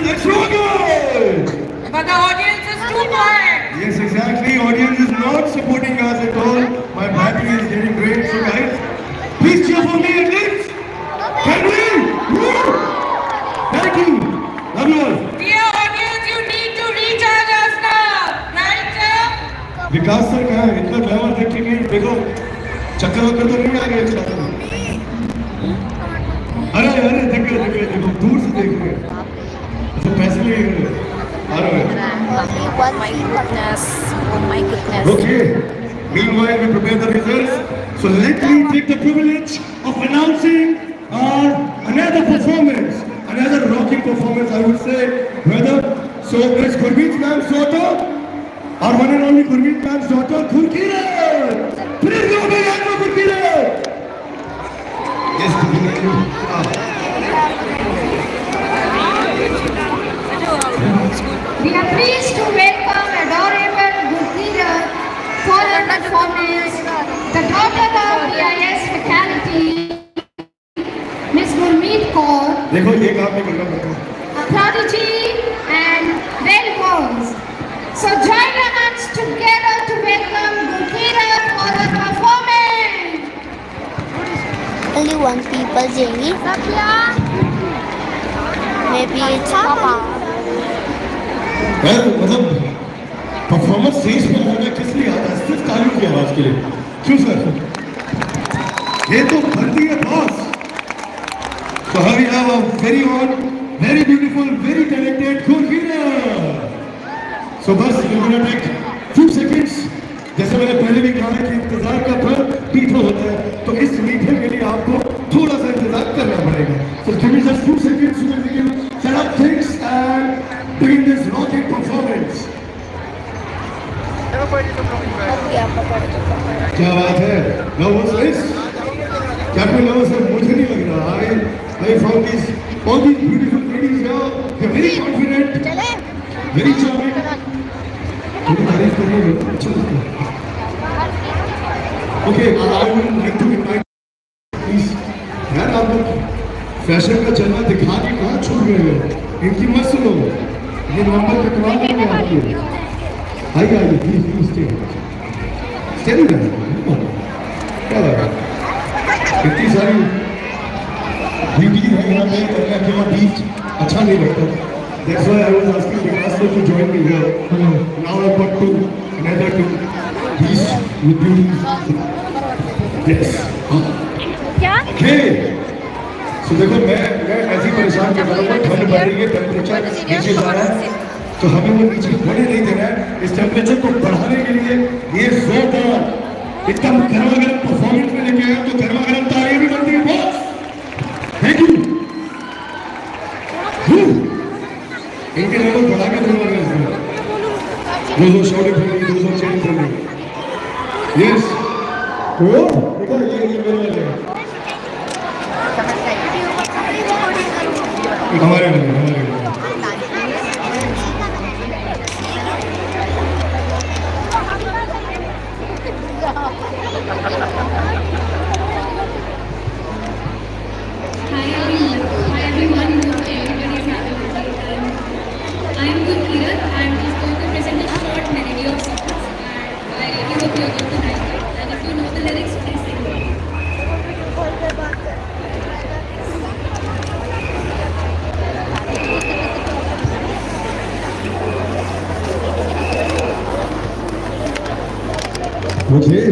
Let's rock it! But the audience is too quiet. Yes, exactly. Audience is not supporting us at all. My battery is getting drained. So guys, please cheer for me at least. Can we? Woo! Thank you. Love you all. Dear audience, you need to recharge us now. Right, sir? Vikas sir कहाँ है? इतना glamour देख के नहीं देखो चक्कर वक्कर तो नहीं आ गए साथ में। अरे अरे देखो दूर से देख रहे हैं। तो पैसे लगेंगे। अरे Oh my goodness. Oh my goodness. Okay. Meanwhile, we prepare the results. So let me take the privilege of announcing our another performance, another rocking performance, I would say. Whether so, it's Gurmeet ma'am's daughter, our one and only Gurmeet ma'am's daughter, Gurkirat. Please give a big hand for Gurkirat. Yes, Gurkirat. We are pleased to welcome adorable Gurkirat for her performance, the daughter of BIS faculty, Miss Gurmeet Kaur, देखो ये काम नहीं करना पड़ता। a prodigy and well-versed. So join our hands together to welcome Gurkirat for her performance. Only one people, Jamie. Maybe it's Papa. यार मतलब performance stage पे आना किस लिए आता है? सिर्फ तालियों की आवाज के लिए। क्यों सर? ये तो भर्ती है boss. So here we have a very own, very beautiful, very talented Gurkirat. So बस we're gonna take few seconds. जैसे मैंने पहले भी कहा कि इंतजार का फल मीठा होता है, तो इस मीठे के लिए आपको थोड़ा सा इंतजार करना पड़ेगा। So give me just few seconds so that we can set up things and begin this rocking performance. क्या बात है? Nervous? क्या कोई nervous है? मुझे नहीं लग रहा। I found all these beautiful ladies here. They're very confident, very charming. थोड़ी तारीफ करने में अच्छा लगता है। Okay, I would like to invite please. यार आप लोग फैशन का चलना दिखा के कहाँ छूट गए हो? इनकी मत सुनो। ये नंबर कटवा देंगे आपको। आइए प्लीज स्टे क्या लगा? इतनी सारी ब्यूटी है यहाँ पे करने के बाद बीच अच्छा नहीं लगता। That's why I was asking Vikas to join me here. Now I've got another two beasts with beauty. Yes. Okay. So देखो मैं ऐसी परेशान कर रहा हूँ, ठंड बढ़ रही है, टेम्परेचर नीचे जा रहा है, तो हमें वो नीचे बढ़ने नहीं देना है। इस टेम्परेचर को बढ़ाने के लिए ये जोरदार एकदम गर्मा गर्म परफॉर्मेंस में लेके आया, तो गर्मा गर्म तालियां भी बनती है बॉस। Thank you. इनके लेवल बढ़ा के दूंगा मैं इसमें। those are shouting for me, those are cheering for me. Yes. Oh, देखो ये मेरे वाले हैं। हमारे वाले। Hi everyone. Everybody is happy. I am Gurkirat. I am just going to present a short melody of songs, and I really hope you are going to like it. And if you know the lyrics, please sing it. मुझे